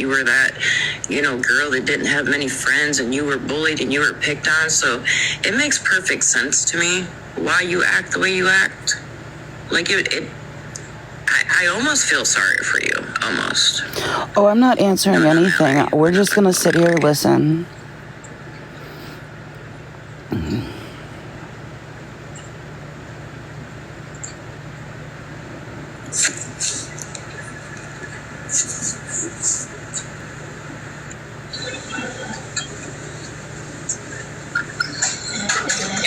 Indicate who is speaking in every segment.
Speaker 1: were that, girl that didn't have many friends and you were bullied and you were picked on. So it makes perfect sense to me why you act the way you act. Like I almost feel sorry for you, almost.
Speaker 2: Oh, I'm not answering anything. We're just going to sit here and listen.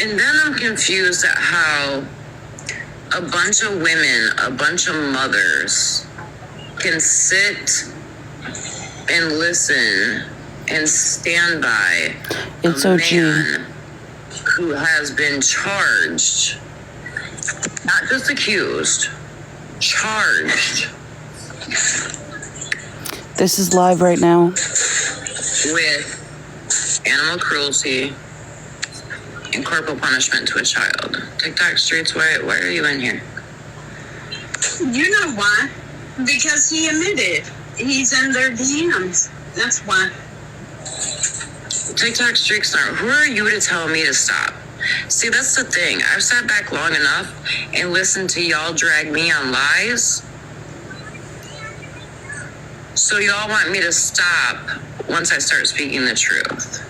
Speaker 1: And then I'm confused at how a bunch of women, a bunch of mothers can sit and listen and stand by
Speaker 2: It's
Speaker 1: a
Speaker 2: OG.
Speaker 1: man who has been charged, not just accused, charged.
Speaker 2: This is live right now.
Speaker 1: With animal cruelty and corporal punishment to a child. TikTok streets, why are you in here?
Speaker 3: You know why? Because he admitted he's in their DMs. That's why.
Speaker 1: TikTok streaks, who are you to tell me to stop? See, that's the thing. I've sat back long enough and listened to y'all drag me on lies. So y'all want me to stop once I start speaking the truth.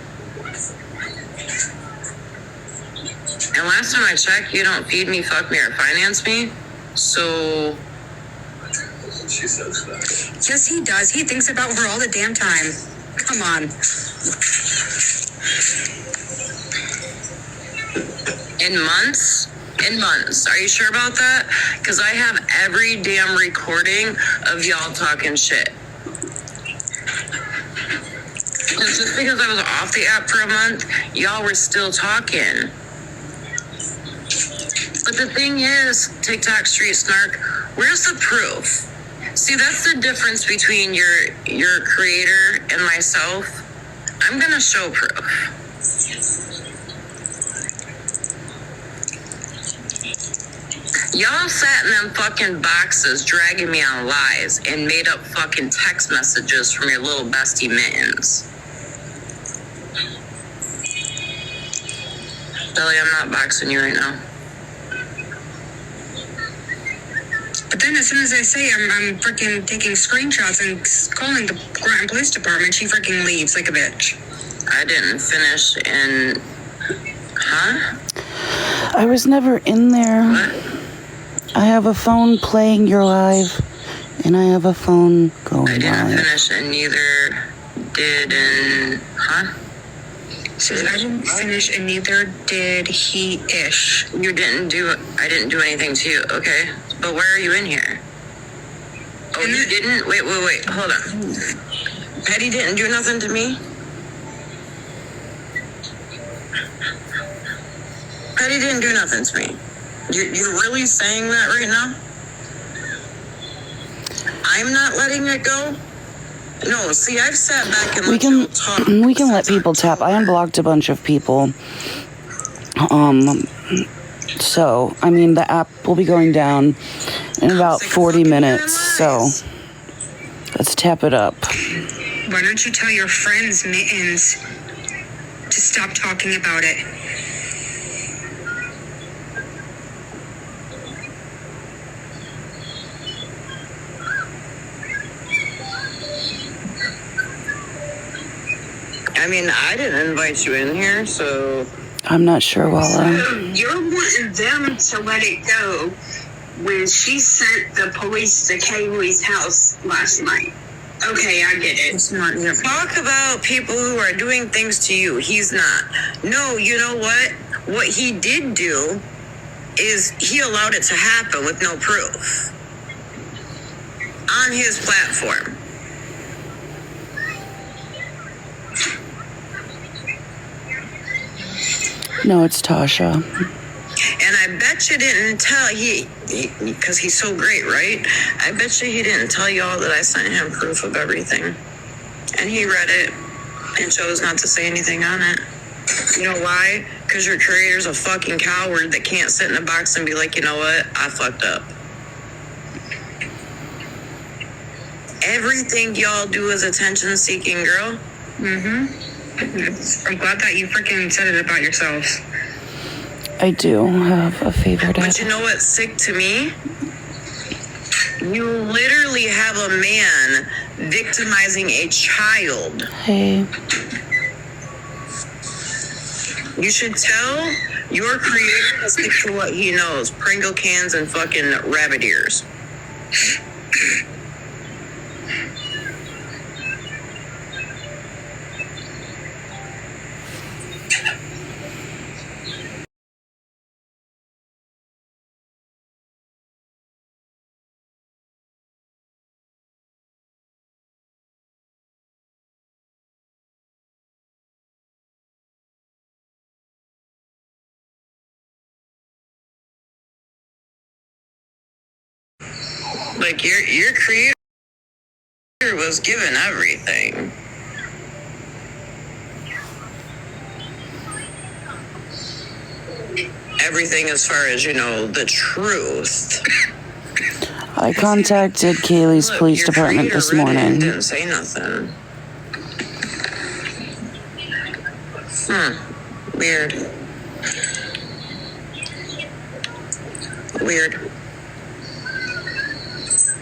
Speaker 1: And last time I checked, you don't feed me, fuck me, or finance me. So...
Speaker 4: She says that.
Speaker 3: Yes, he does. He thinks about her all the damn time. Come on.
Speaker 1: In months? Are you sure about that? Because I have every damn recording of y'all talking shit. And just because I was off the app for a month, y'all were still talking. But the thing is, TikTok Street Snark, where's the proof? See, that's the difference between your creator and myself. I'm gonna show proof. Y'all sat in them fucking boxes dragging me on lies and made up fucking text messages from your little bestie Mittens. Billy, I'm not boxing you right now.
Speaker 3: But then as soon as I say I'm freaking taking screenshots and calling the Groton Police Department, she freaking leaves like a bitch.
Speaker 1: I didn't finish in... Huh?
Speaker 2: I was never in there.
Speaker 1: What?
Speaker 2: I have a phone playing your live, and I have a phone going
Speaker 1: I didn't
Speaker 2: live.
Speaker 1: finish and neither did in... Huh?
Speaker 3: Says I didn't finish and neither did he-ish.
Speaker 1: I didn't do anything to you, okay? But why are you in here? Oh, you didn't? Wait, hold on. Petty didn't do nothing to me? Petty didn't do nothing to me. You're really saying that right now? I'm not letting it go? No, see, I've sat back and let you talk.
Speaker 2: We can let people tap. I unblocked a bunch of people. So, I mean, the app will be going down in about 40 minutes, so let's tap it up.
Speaker 3: Why don't you tell your friends, Mittens, to stop talking about it?
Speaker 1: I mean, I didn't invite you in here, so...
Speaker 2: I'm not sure, Walla.
Speaker 3: You're wanting them to let it go when she sent the police to Kaylee's house last night. Okay, I get it. It's not your fault.
Speaker 1: Talk about people who are doing things to you. He's not. No, you know what? What he did do is he allowed it to happen with no proof. On his platform.
Speaker 2: No, it's Tasha.
Speaker 1: And I bet you didn't tell because he's so great, right? I bet you he didn't tell y'all that I sent him proof of everything. And he read it and chose not to say anything on it. You know why? Because your creator's a fucking coward that can't sit in a box and be like, you know what? I fucked up. Everything y'all do is attention seeking, girl.
Speaker 3: I'm glad that you freaking said it about yourselves.
Speaker 2: I do have a favorite app.
Speaker 1: But you know what's sick to me? You literally have a man victimizing a child.
Speaker 2: Hey,
Speaker 1: You should tell your creator to stick to what he knows. Pringle cans and fucking rabbit ears. Like your creator was given everything. Everything as far as, you know, the truth.
Speaker 2: I contacted Kaylee's
Speaker 1: Look,
Speaker 2: police
Speaker 1: your
Speaker 2: department
Speaker 1: creator
Speaker 2: this
Speaker 1: read it and
Speaker 2: morning.
Speaker 1: didn't say nothing. Weird. Weird.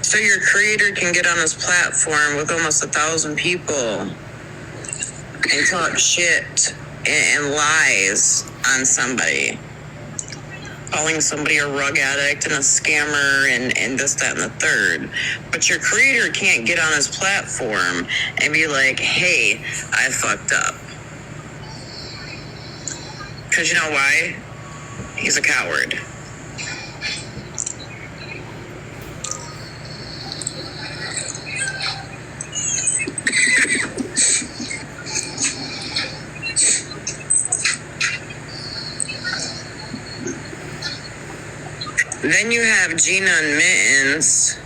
Speaker 1: So your creator can get on his platform with almost 1,000 people and talk shit and lies on somebody, calling somebody a rug addict and a scammer and this, that, and the third. But your creator can't get on his platform and be like, hey, I fucked up. Because you know why? He's a coward. Then you have Gina and Mittens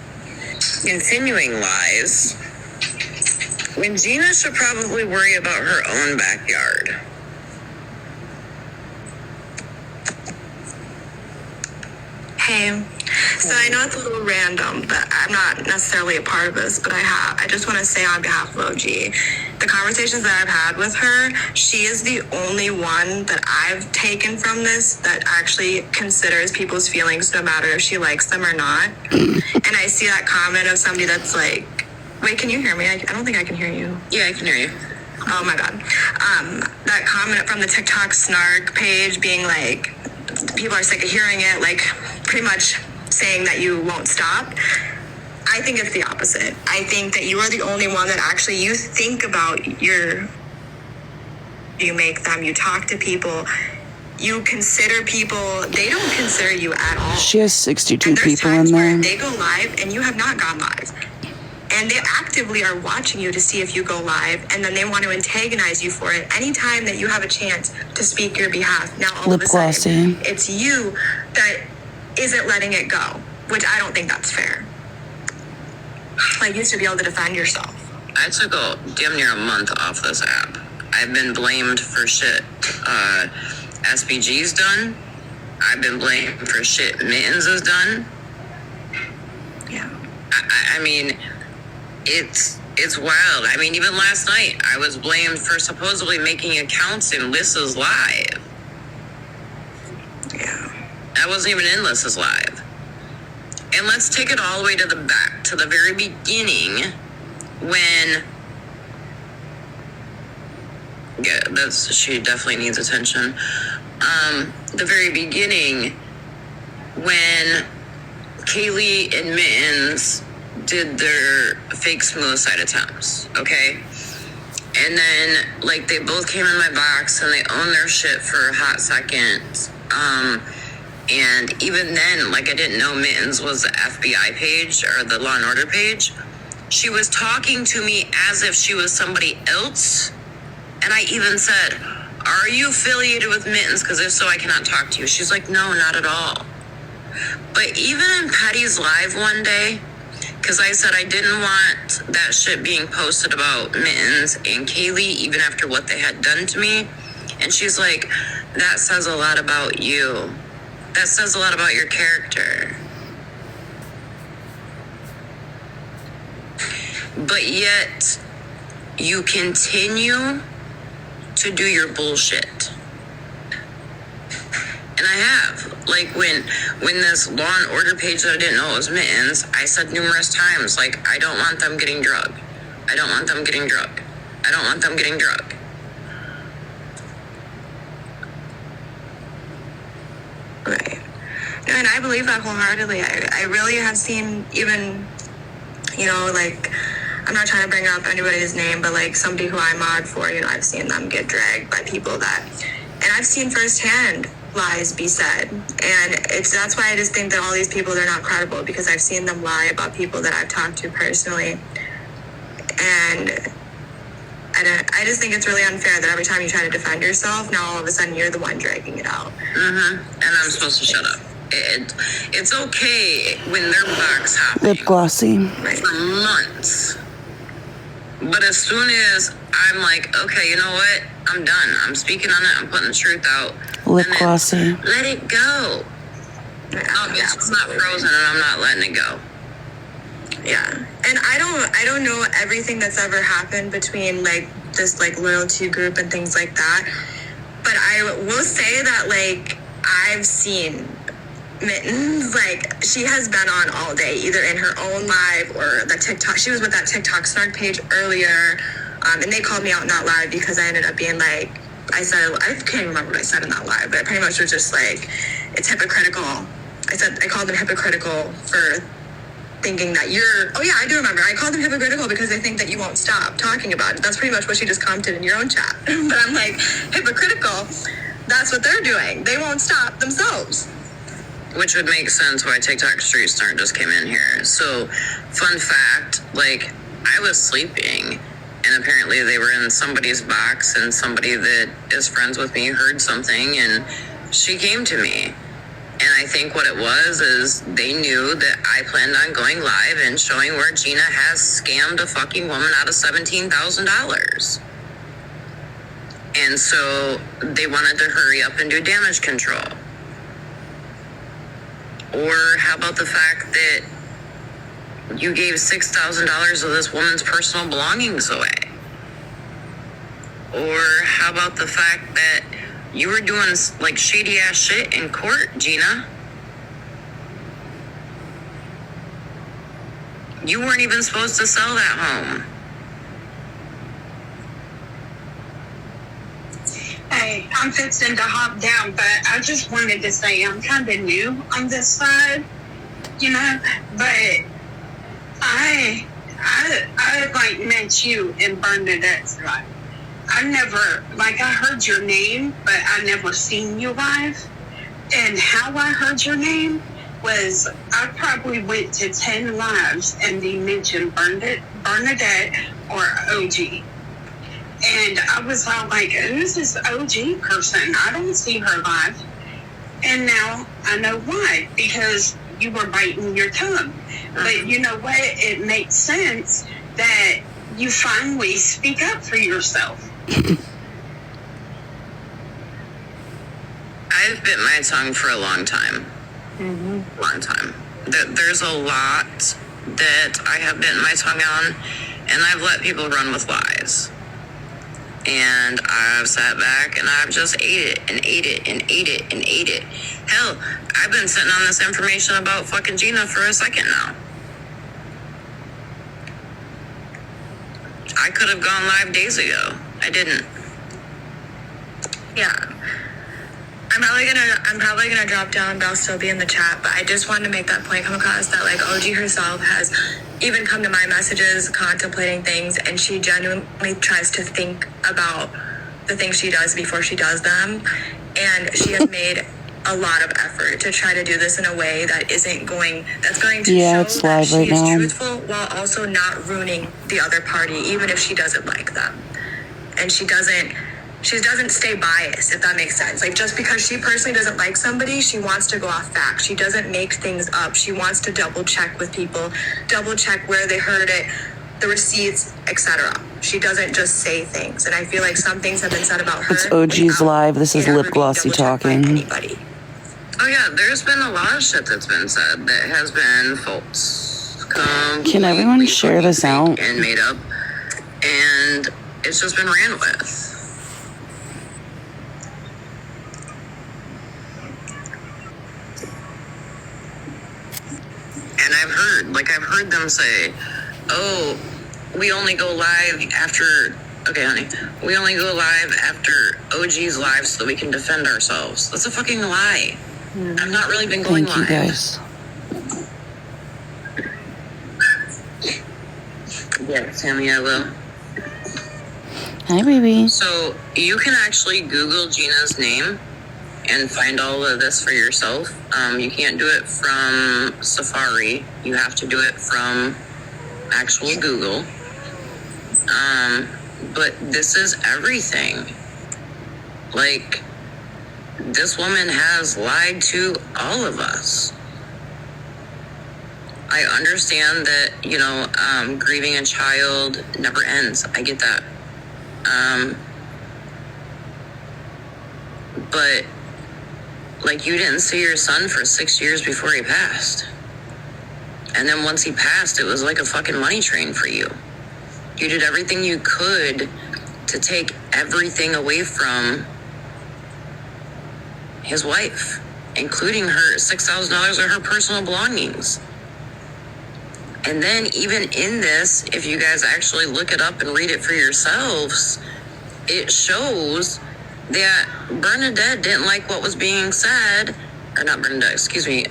Speaker 1: continuing lies, when Gina should probably worry about her own backyard.
Speaker 5: Hey, so I know it's a little random, but I'm not necessarily a part of this, but I just want to say on behalf of OG, the conversations that I've had with her, she is the only one that I've taken from this that actually considers people's feelings no matter if she likes them or not. And I see that comment of somebody that's like, wait, can you hear me? I don't think I can hear you.
Speaker 1: Yeah, I can hear you.
Speaker 5: Oh my God. That comment from the TikTok snark page being like, people are sick of hearing it, like pretty much saying that you won't stop. I think it's the opposite. I think that you are the only one that actually you think about you make them, you talk to people, you consider people, they don't consider you at all.
Speaker 2: She has 62
Speaker 5: and there's
Speaker 2: people in
Speaker 5: times where
Speaker 2: there.
Speaker 5: they go live and you have not gone live. And they actively are watching you to see if you go live, and then they want to antagonize you for it anytime that you have a chance to speak your behalf. Now, all
Speaker 2: Lip
Speaker 5: of a sudden,
Speaker 2: glossy.
Speaker 5: it's you that isn't letting it go, which I don't think that's fair. Like, you should be able to defend yourself.
Speaker 1: I took damn near a month off this app. I've been blamed for shit SBG's done. I've been blamed for shit Mittens has done.
Speaker 5: Yeah.
Speaker 1: I mean, it's wild. I mean, even last night, I was blamed for supposedly making accounts in Lissa's live.
Speaker 5: Yeah.
Speaker 1: I wasn't even in Lissa's live. And let's take it all the way to the very beginning, when she definitely needs attention. The very beginning, when Kaylee and Mittens did their fake smooth side attempts, okay? And then, like, they both came in my box and they owned their shit for a hot second. And even then, like, I didn't know Mittens was the FBI page or the Law and Order page. She was talking to me as if she was somebody else. And I even said, are you affiliated with Mittens? Because if so, I cannot talk to you. She's like, no, not at all. But even in Patty's live one day, because I said I didn't want that shit being posted about Mittens and Kaylee, even after what they had done to me. And she's like, that says a lot about you. That says a lot about your character. but yet you continue to do your bullshit. And I have. Like, when this Law and Order page that I didn't know it was Mittens, I said numerous times, like, I don't want them getting drugged. I don't want them getting drugged. I don't want them getting drugged.
Speaker 5: Right. No, and I believe that wholeheartedly. I really have seen even, you know, like, I'm not trying to bring up anybody's name, but like somebody who I mod for, you know, I've seen them get dragged by people that, and I've seen firsthand lies be said. And that's why I just think that all these people, they're not credible, because I've seen them lie about people that I've talked to personally. And I just think it's really unfair that every time you try to defend yourself, now all of a sudden you're the one dragging it out.
Speaker 1: And I'm supposed to shut up. It's okay when they're box hopping.
Speaker 2: Lip glossy.
Speaker 1: For months. But as soon as I'm like, okay, you know what? I'm done. I'm speaking on it. I'm putting the truth out.
Speaker 2: Lip glossy.
Speaker 1: Let it go. It's not frozen and I'm not letting it go.
Speaker 5: Yeah. And I don't know everything that's ever happened between like this like loyalty group and things like that. But I will say that like I've seen Mittens, like she has been on all day, either in her own live or the TikTok. She was with that TikTok snark page earlier. And they called me out in that live because I ended up being like, I can't remember what I said in that live, but it pretty much was just like, it's hypocritical. I called them hypocritical for thinking that I do remember. I called them hypocritical because they think that you won't stop talking about it. That's pretty much what she just commented in your own chat. But I'm like, hypocritical, that's what they're doing. They won't stop themselves.
Speaker 1: Which would make sense why TikTok Street Smart just came in here. So, fun fact, like, I was sleeping, and apparently they were in somebody's box, and somebody that is friends with me heard something, and she came to me. And I think what it was is they knew that I planned on going live and showing where Gina has scammed a fucking woman out of $17,000. And so they wanted to hurry up and do damage control. Or how about the fact that you gave $6,000 of this woman's personal belongings away? Or how about the fact that you were doing like shady ass shit in court, Gina? You weren't even supposed to sell that home.
Speaker 3: Hey, I'm fixing to hop down, but I just wanted to say I'm kind of new on this side, you know, but I like met you in Bernadette's life. I heard your name, but I never seen you live. And how I heard your name was I probably went to 10 lives and they mentioned Bernadette or OG. And I was all like, who's this OG person? I don't see her live. And now I know why, because you were biting your tongue. But you know what? It makes sense that you finally speak up for yourself.
Speaker 1: I've bit my tongue for a long time. Long time. There's a lot that I have bitten my tongue on, and I've let people run with lies. And I've sat back and I've just ate it and ate it and ate it and ate it. Hell, I've been sitting on this information about fucking Gina for a second now. I could have gone live days ago. I didn't.
Speaker 5: Yeah. I'm probably gonna drop down, but I'll still be in the chat. But I just wanted to make that point come across that like OG herself has even come to my messages contemplating things, and she genuinely tries to think about the things she does before she does them. And she has made a lot of effort to try to do this in a way that that's going to show that she is truthful while also not ruining the other party, even if she doesn't like them. And she doesn't stay biased, if that makes sense. Like, just because she personally doesn't like somebody, she wants to go off facts. She doesn't make things up. She wants to double check with people, double check where they heard it, the receipts, etc. She doesn't just say things. And I feel like some things have been said about her.
Speaker 2: It's OG's live. This is Lip Glossy talking.
Speaker 1: Oh yeah, there's been a lot of shit that's been said that has been false.
Speaker 2: Can everyone share this out?
Speaker 1: And made up, and it's just been ran with. And I've heard them say, oh, we only go live after, okay, honey, we only go live after OG's live so that we can defend ourselves. That's a fucking lie. I've not really been going
Speaker 2: Thank you, guys.
Speaker 1: Yeah, Sammy, I will.
Speaker 2: Hi, baby.
Speaker 1: So you can actually Google Gina's name and find all of this for yourself. You can't do it from Safari. You have to do it from actual Google. But this is everything. Like, this woman has lied to all of us. I understand that, you know, grieving a child never ends. I get that. But, like, you didn't see your son for 6 years before he passed. And then once he passed, it was like a fucking money train for you. You did everything you could to take everything away from his wife, including her $6,000 of her personal belongings. And then even in this, if you guys actually look it up and read it for yourselves, it shows that Bernadette didn't like what was being said, or not Bernadette, excuse me,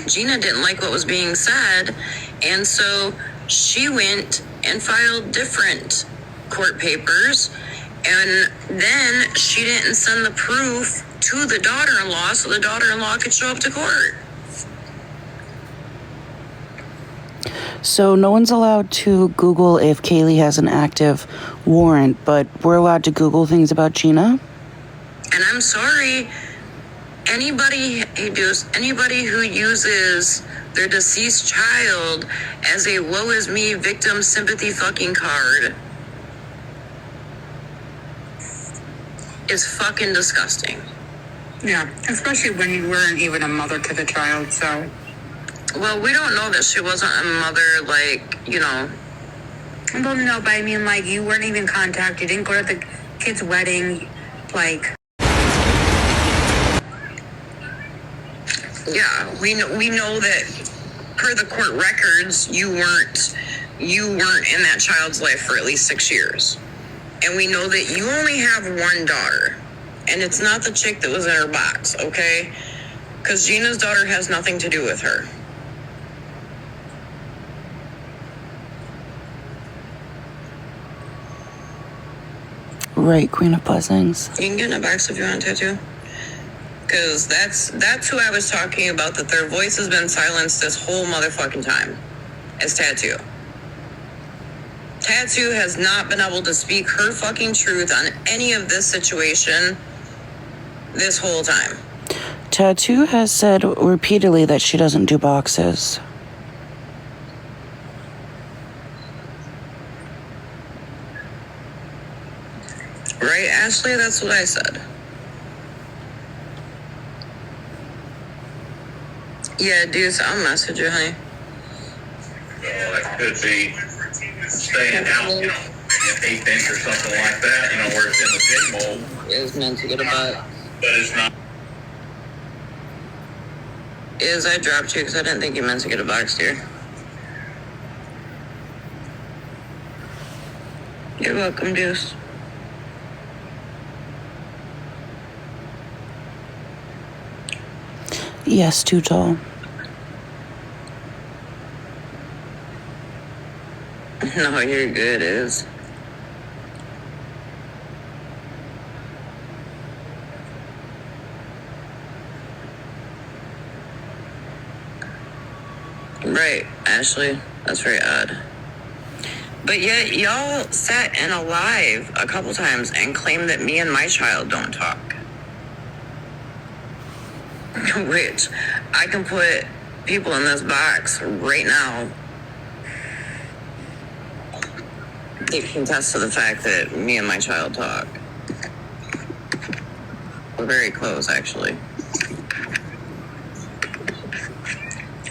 Speaker 1: Gina didn't like what was being said, and so she went and filed different court papers, and then she didn't send the proof to the daughter-in-law so the daughter-in-law could show up to court.
Speaker 2: So no one's allowed to Google if Kaylee has an active warrant, but we're allowed to Google things about Gina?
Speaker 1: And I'm sorry, anybody who uses their deceased child as a woe is me victim sympathy fucking card is fucking disgusting.
Speaker 3: Yeah, especially when you weren't even a mother to the child, so.
Speaker 1: Well, we don't know that she wasn't a mother, like, you know.
Speaker 3: Well, no, but I mean, like, you weren't even contacted. You didn't go to the kid's wedding, like.
Speaker 1: Yeah, we know that per the court records, you weren't in that child's life for at least 6 years. And we know that you only have one daughter. And it's not the chick that was in her box, okay? Because Gina's daughter has nothing to do with her.
Speaker 2: Right, Queen of Blessings.
Speaker 1: You can get in a box if you want a tattoo. Because that's who I was talking about, that their voice has been silenced this whole motherfucking time. Is Tattoo. Tattoo has not been able to speak her fucking truth on any of this situation this whole time.
Speaker 2: Tattoo has said repeatedly that she doesn't do boxes.
Speaker 1: Right, Ashley? That's what I said. Yeah, Deuce, I'll message you, honey.
Speaker 4: That could be staying out, you know, maybe an 1/8 inch or something like that, you know, where it's in the pig mold.
Speaker 1: It was meant to get a butt.
Speaker 4: But it's not.
Speaker 1: I dropped you because I didn't think you meant to get a box, dear. You're welcome, Deuce.
Speaker 2: Yes, too tall.
Speaker 1: No, you're good, Is. Right, Ashley. That's very odd. But yet, y'all sat in a live a couple times and claimed that me and my child don't talk. Which, I can put people in this box right now. They can attest to the fact that me and my child talk. We're very close, actually.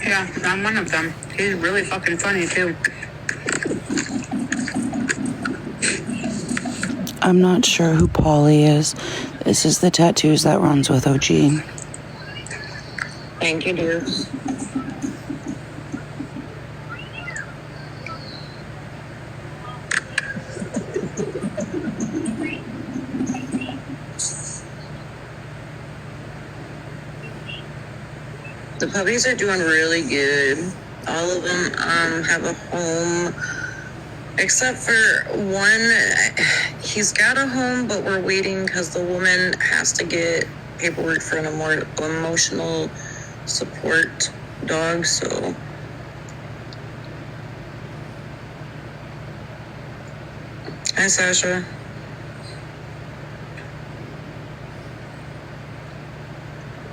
Speaker 3: Yeah, I'm one of them.
Speaker 6: He's really fucking funny, too.
Speaker 2: I'm not sure who Polly is. This is the tattoos that runs with OG.
Speaker 1: Thank you, dudes. The puppies are doing really good. All of them have a home, except for one. He's got a home, but we're waiting because the woman has to get paperwork for a more emotional support dog. So hi, Sasha.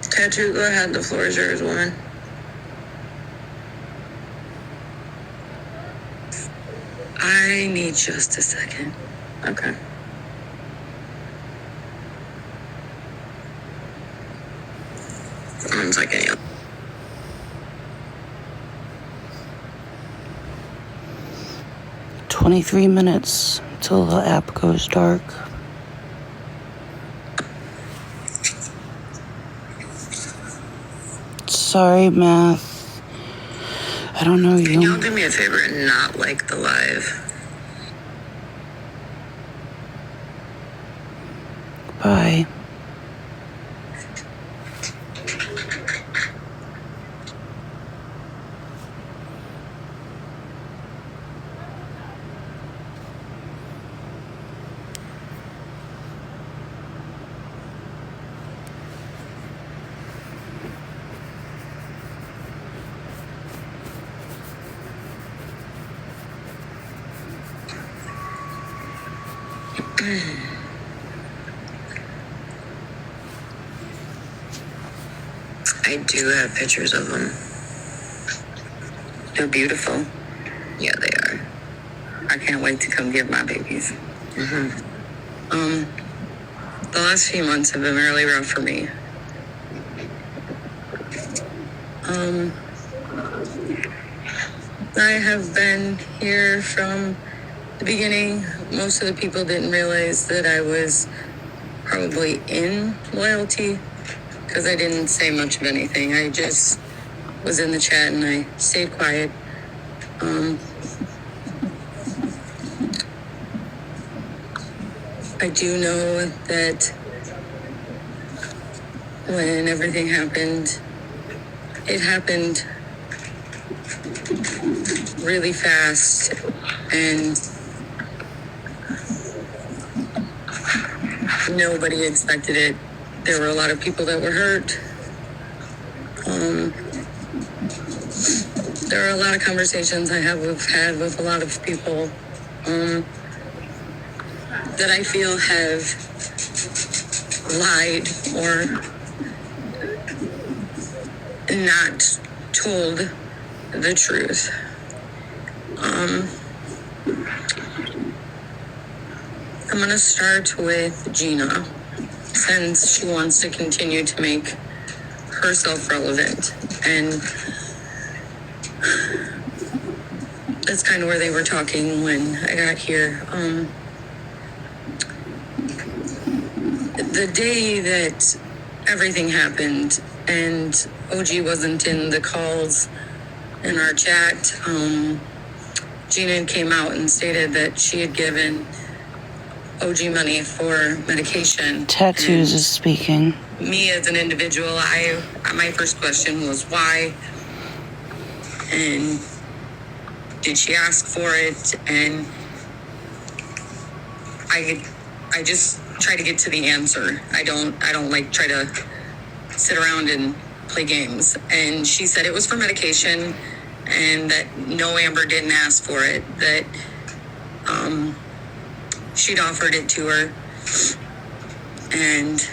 Speaker 1: Tattoo, go ahead. The floor is yours, woman.
Speaker 6: I need just a second.
Speaker 1: Okay. One second. Yeah.
Speaker 2: 23 minutes till the app goes dark. Sorry, Math. I don't know
Speaker 1: Can y'all
Speaker 2: you.
Speaker 1: do me a favor and not like the live?
Speaker 2: Bye.
Speaker 1: I do have pictures of them.
Speaker 6: They're beautiful.
Speaker 1: Yeah, they are.
Speaker 6: I can't wait to come get my babies.
Speaker 1: Mm-hmm.
Speaker 6: The last few months have been really rough for me. I have been here from the beginning. Most of the people didn't realize that I was probably in loyalty because I didn't say much of anything. I just was in the chat and I stayed quiet. I do know that when everything happened, it happened really fast and nobody expected it. There were a lot of people that were hurt. There are a lot of conversations I have had with a lot of people that I feel have lied or not told the truth. I'm going to start with Gina, since she wants to continue to make herself relevant. And that's kind of where they were talking when I got here. The day that everything happened and OG wasn't in the calls in our chat, Gina came out and stated that she had given OG money for medication.
Speaker 2: Tattoos is speaking.
Speaker 6: Me as an individual, my first question was why, and did she ask for it? And I just try to get to the answer. I don't like try to sit around and play games. And she said it was for medication and that no, Amber didn't ask for it, that she'd offered it to her. And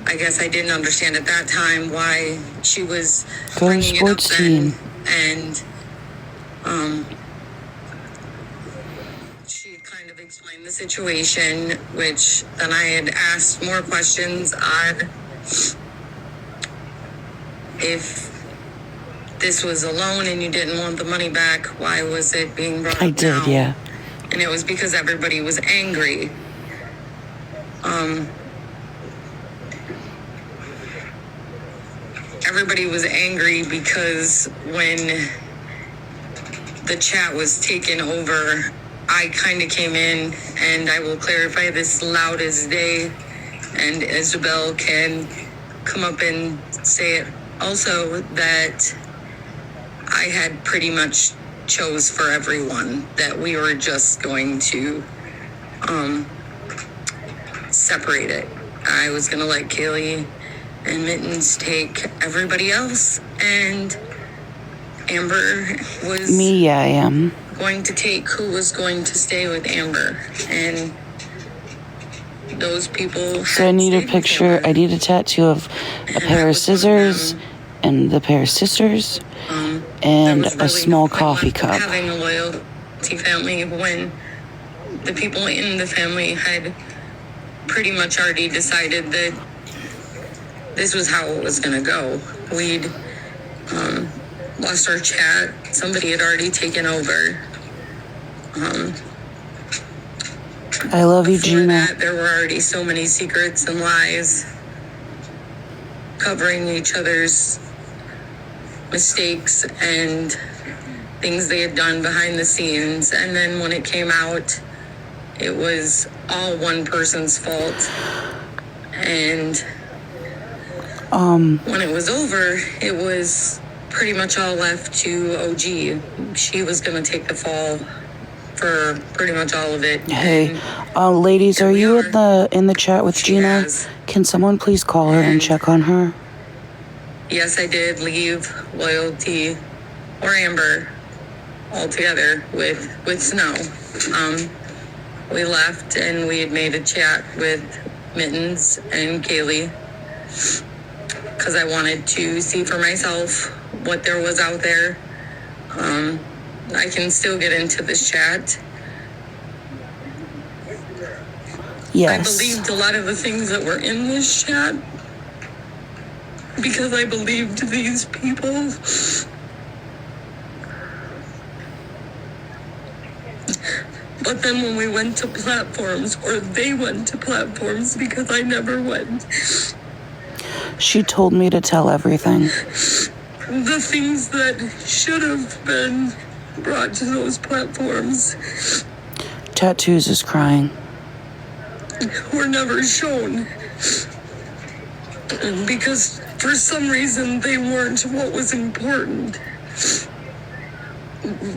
Speaker 6: I guess I didn't understand at that time why she was bringing it up then. And she kind of explained the situation, which then I had asked more questions on if this was a loan and you didn't want the money back, why was it being brought up
Speaker 2: I did,
Speaker 6: now?
Speaker 2: yeah.
Speaker 6: And it was because everybody was angry. Everybody was angry because when the chat was taken over, I kind of came in, and I will clarify this loud as day, and Isabel can come up and say it also, that I had pretty much chose for everyone that we were just going to separate it. I was going to let Kaylee and Mittens take everybody else, and Amber was
Speaker 2: Me, yeah, I am.
Speaker 6: going to take who was going to stay with Amber, and those people.
Speaker 2: So I need a picture. I need a tattoo of a pair of scissors and the pair of sisters and a small coffee cup.
Speaker 6: Having a loyalty family when the people in the family had pretty much already decided that this was how it was going to go. We'd lost our chat. Somebody had already taken over.
Speaker 2: I love you,
Speaker 6: Before
Speaker 2: Gina.
Speaker 6: that, there were already so many secrets and lies covering each other's mistakes and things they had done behind the scenes. And then when it came out, it was all one person's fault. And when it was over, it was pretty much all left to OG. She was going to take the fall for pretty much all of it.
Speaker 2: Hey,
Speaker 6: And
Speaker 2: ladies,
Speaker 6: here
Speaker 2: are
Speaker 6: we
Speaker 2: you
Speaker 6: are.
Speaker 2: in the chat with
Speaker 6: She
Speaker 2: Gina?
Speaker 6: has.
Speaker 2: Can someone please call her and check on her?
Speaker 6: Yes, I did leave Loyalty or Amber altogether with Snow. We left and we had made a chat with Mittens and Kaylee because I wanted to see for myself what there was out there. I can still get into this chat.
Speaker 2: Yes.
Speaker 6: I believed a lot of the things that were in this chat because I believed these people. But then when we went to platforms, or they went to platforms because I never went,
Speaker 2: She told me to tell everything.
Speaker 6: the things that should have been brought to those platforms
Speaker 2: Tattoos is crying.
Speaker 6: were never shown. Because for some reason they weren't what was important.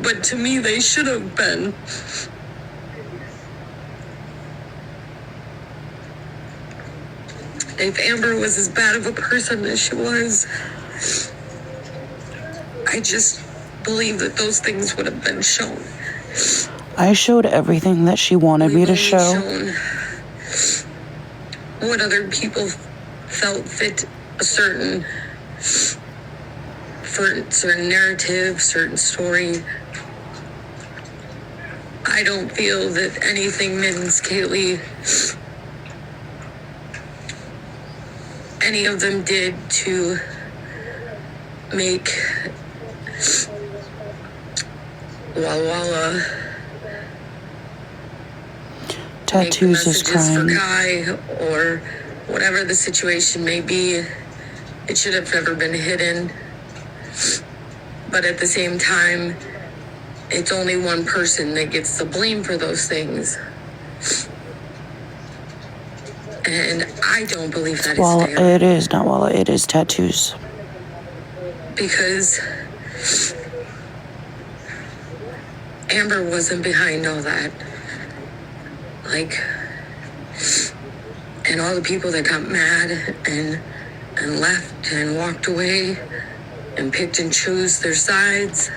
Speaker 6: But to me they should have been. If Amber was as bad of a person as she was, I just believe that those things would have been shown.
Speaker 2: I showed everything that she wanted me to
Speaker 6: We've
Speaker 2: show.
Speaker 6: only shown what other people felt fit a certain narrative, certain story. I don't feel that anything Mittens, Kaylee, any of them did to make Walla Walla
Speaker 2: Tattoos is
Speaker 6: make the messages for
Speaker 2: crying.
Speaker 6: Kai or whatever the situation may be. It should have never been hidden. But at the same time, it's only one person that gets the blame for those things. And I don't believe that is
Speaker 2: Well,
Speaker 6: fair.
Speaker 2: it is not Walla. It is Tattoos.
Speaker 6: Because Amber wasn't behind all that. Like, and all the people that got mad and left and walked away and picked and chose their sides.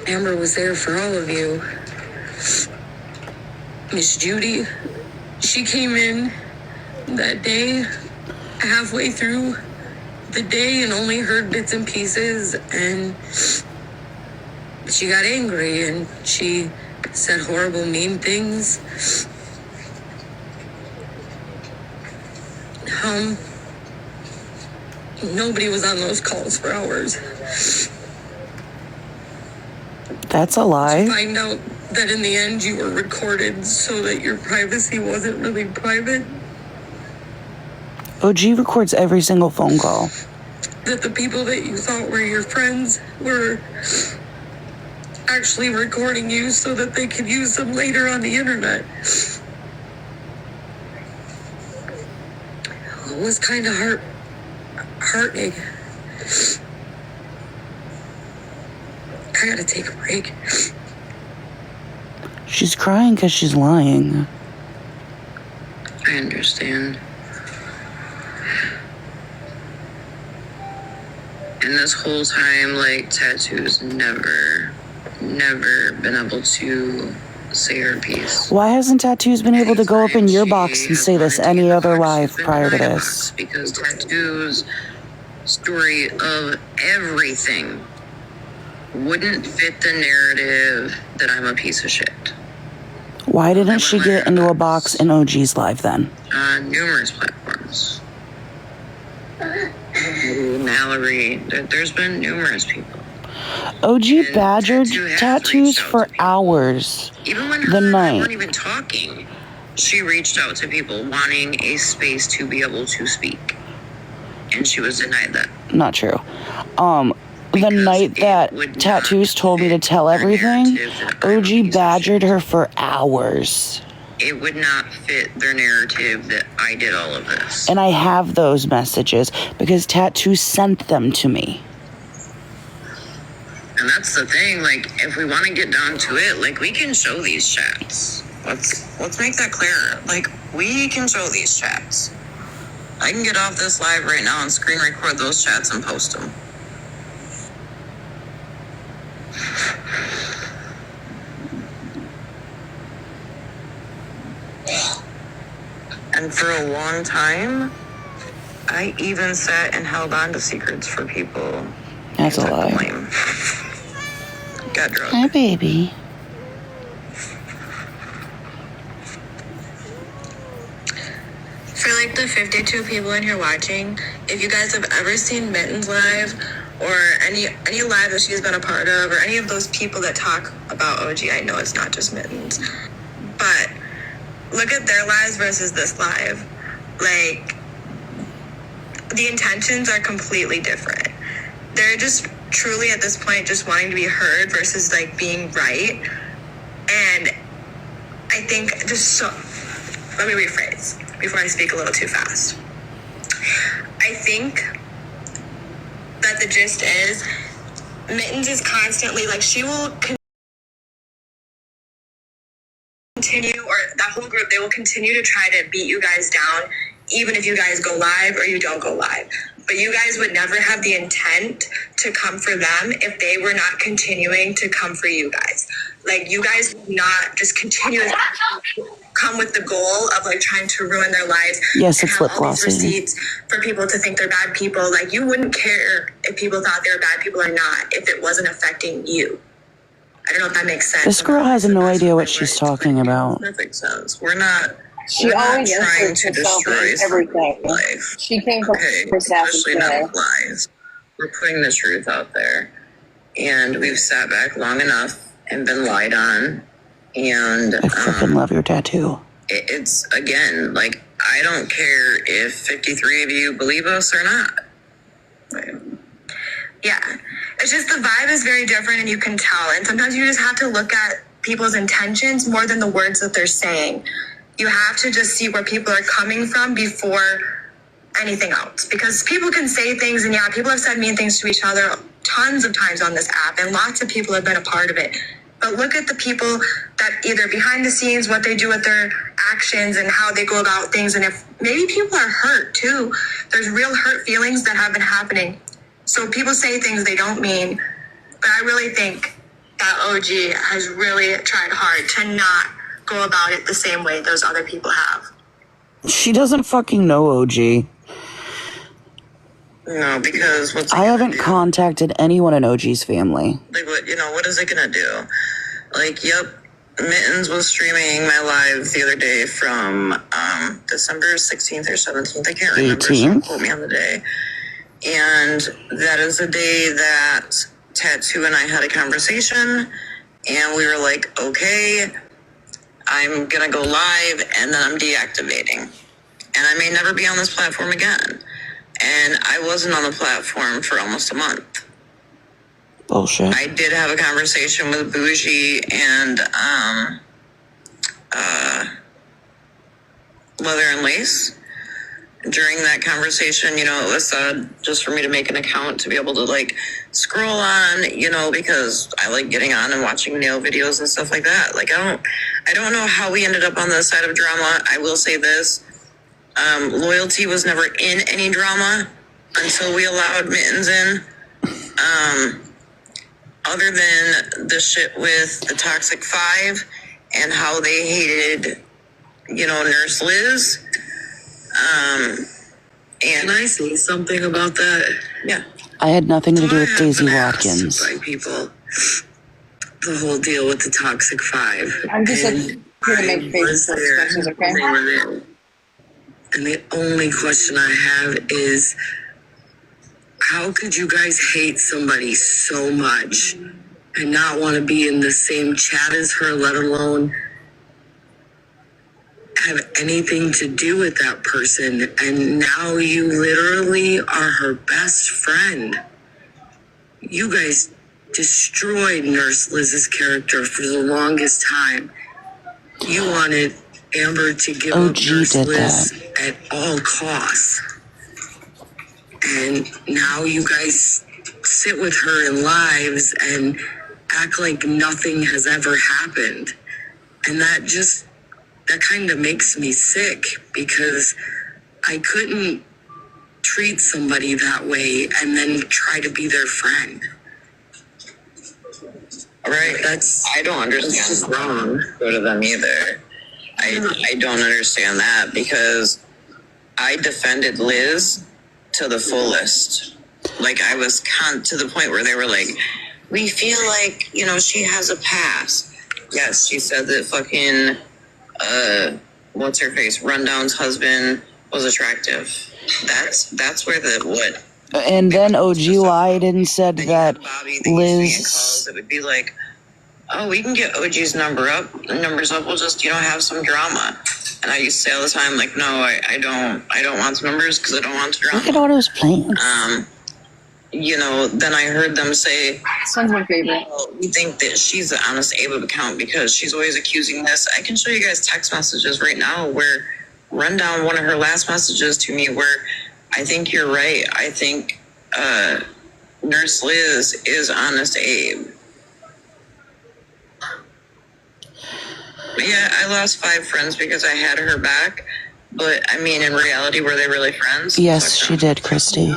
Speaker 6: Amber was there for all of you. Miss Judy, she came in that day, halfway through the day, and only heard bits and pieces, and she got angry and she said horrible, mean things. Nobody was on those calls for hours.
Speaker 2: That's a lie.
Speaker 6: Find out that in the end you were recorded so that your privacy wasn't really private.
Speaker 2: OG records every single phone call.
Speaker 6: That the people that you thought were your friends were actually recording you so that they could use them later on the internet. It was kind of heartening. I gotta take a break.
Speaker 2: She's crying because she's lying.
Speaker 1: I understand. And this whole time, like, Tattoo's never been able to say her piece.
Speaker 2: Why hasn't Tattoos been able to go up in your box and say this any other live prior to this?
Speaker 1: Because Tattoo's story of everything wouldn't fit the narrative that I'm a piece of shit.
Speaker 2: Why didn't she get into a box in OG's live then?
Speaker 1: On numerous platforms. Mallory, there's been numerous people.
Speaker 2: OG
Speaker 1: And
Speaker 2: badgered
Speaker 1: Tattoo has
Speaker 2: Tattoos
Speaker 1: reached out
Speaker 2: for
Speaker 1: to people.
Speaker 2: hours.
Speaker 1: Even when
Speaker 2: The
Speaker 1: her and I
Speaker 2: night.
Speaker 1: weren't even talking, she reached out to people wanting a space to be able to speak. And she was denied that.
Speaker 2: Not true. The
Speaker 1: Because
Speaker 2: night
Speaker 1: it
Speaker 2: that
Speaker 1: would not
Speaker 2: Tattoos told me to
Speaker 1: fit
Speaker 2: tell
Speaker 1: her
Speaker 2: everything,
Speaker 1: narrative that I'm a piece
Speaker 2: OG
Speaker 1: of
Speaker 2: badgered
Speaker 1: shit.
Speaker 2: her for hours.
Speaker 1: It would not fit their narrative that I did all of this.
Speaker 2: And I have those messages because Tattoos sent them to me.
Speaker 1: And that's the thing, like, if we want to get down to it, like, we can show these chats. Let's make that clear. Like, we can show these chats. I can get off this live right now and screen record those chats and post them. And for a long time, I even sat and held on to secrets for people.
Speaker 2: That's a
Speaker 1: Took the
Speaker 2: lie.
Speaker 1: blame. Got drunk.
Speaker 2: Hi, baby.
Speaker 5: For like the 52 people in here watching, if you guys have ever seen Mitten's live or any live that she's been a part of or any of those people that talk about OG, I know it's not just Mittens, but look at their lives versus this live. Like, the intentions are completely different. They're just truly at this point just wanting to be heard versus like being right. And I think let me rephrase before I speak a little too fast. I think that the gist is Mittens is constantly like, she will continue, or that whole group, they will continue to try to beat you guys down even if you guys go live or you don't go live. But you guys would never have the intent to come for them if they were not continuing to come for you guys. Like, you guys would not just continuously come with the goal of like trying to ruin their lives.
Speaker 2: Yes,
Speaker 5: and
Speaker 2: it's
Speaker 5: have
Speaker 2: lip
Speaker 5: all these
Speaker 2: glossy.
Speaker 5: receipts for people to think they're bad people. Like, you wouldn't care if people thought they were bad people or not if it wasn't affecting you. I don't know if that makes sense.
Speaker 2: This girl has no idea what she's talking about.
Speaker 1: Perfect sense. We're not
Speaker 7: She always
Speaker 1: trying
Speaker 7: inserts
Speaker 1: to
Speaker 7: herself
Speaker 1: destroy
Speaker 7: in everything.
Speaker 1: life.
Speaker 7: She came from
Speaker 1: Okay,
Speaker 7: her sassy
Speaker 1: especially not
Speaker 7: today.
Speaker 1: with lies. We're putting the truth out there, and we've sat back long enough and been lied on. And
Speaker 2: I freaking love your tattoo.
Speaker 1: it's again, like, I don't care if 53 of you believe us or not.
Speaker 5: Yeah. It's just the vibe is very different and you can tell. And sometimes you just have to look at people's intentions more than the words that they're saying. You have to just see where people are coming from before anything else. Because people can say things, and yeah, people have said mean things to each other tons of times on this app, and lots of people have been a part of it. But look at the people that either behind the scenes, what they do with their actions and how they go about things. And if maybe people are hurt too, there's real hurt feelings that have been happening. So people say things they don't mean, but I really think that OG has really tried hard to not go about it the same way those other people have.
Speaker 2: She doesn't fucking know OG.
Speaker 1: No, because what's it
Speaker 2: I
Speaker 1: gonna
Speaker 2: haven't
Speaker 1: do?
Speaker 2: contacted anyone in OG's family.
Speaker 1: Like, what is it gonna do? Like, yep, Mittens was streaming my live the other day from December 16th or 17th. I can't remember. So
Speaker 2: 18th?
Speaker 1: don't quote me on the day. And that is the day that Tattoo and I had a conversation, and we were like, okay, I'm gonna go live, and then I'm deactivating. And I may never be on this platform again. And I wasn't on the platform for almost a month.
Speaker 2: Bullshit.
Speaker 1: I did have a conversation with Bougie and Leather and Lace. During that conversation, you know, it was just for me to make an account to be able to like scroll on, you know, because I like getting on and watching nail videos and stuff like that. Like I don't know how we ended up on the side of drama. I will say this. Loyalty was never in any drama until we allowed Mittens in. Other than the shit with the Toxic 5 and how they hated, you know, Nurse Liz. And
Speaker 6: Can I say something about that?
Speaker 1: Yeah.
Speaker 2: I had nothing to do
Speaker 6: I
Speaker 2: with
Speaker 6: have
Speaker 2: Daisy
Speaker 6: been asked
Speaker 2: Watkins.
Speaker 6: by people, the whole deal with the Toxic 5.
Speaker 7: I'm just
Speaker 6: And
Speaker 7: here to make
Speaker 6: I was
Speaker 7: Facebook
Speaker 6: there
Speaker 7: discussions, okay?
Speaker 6: when they were there. And the only question I have is, how could you guys hate somebody so much and not want to be in the same chat as her, let alone have anything to do with that person? And now you literally are her best friend. You guys destroyed Nurse Liz's character for the longest time. You wanted Amber to give up
Speaker 2: OG
Speaker 6: Nurse
Speaker 2: did
Speaker 6: Liz at all costs. And now you guys sit with her in lives and act like nothing has ever happened. And that kind of makes me sick, because I couldn't treat somebody that way and then try to be their friend.
Speaker 1: Right. I don't understand.
Speaker 6: That's just wrong.
Speaker 1: Go to them either. I don't understand that, because I defended Liz to the fullest. Like I was to the point where they were like, we feel like, you know, she has a past. Yes, she said that fucking what's her face, Rundown's husband was attractive. That's where the what.
Speaker 2: And then OG lied and said
Speaker 1: Then
Speaker 2: that
Speaker 1: Bobby, that used to be in calls,
Speaker 2: Liz.
Speaker 1: it would be like, oh, we can get OG's numbers up. We'll just, you know, have some drama. And I used to say all the time, like, no, I don't want the numbers because I don't want the drama.
Speaker 2: Look at all those plans.
Speaker 1: You know, then I heard them say,
Speaker 7: Son's my favorite.
Speaker 1: well, we think that she's the honest Ava account because she's always accusing this. I can show you guys text messages right now where Rundown, one of her last messages to me, where I think you're right. I think Nurse Liz is honest Abe. Yeah, I lost 5 friends because I had her back. But, I mean, in reality, were they really friends?
Speaker 2: Yes, she did, Christy.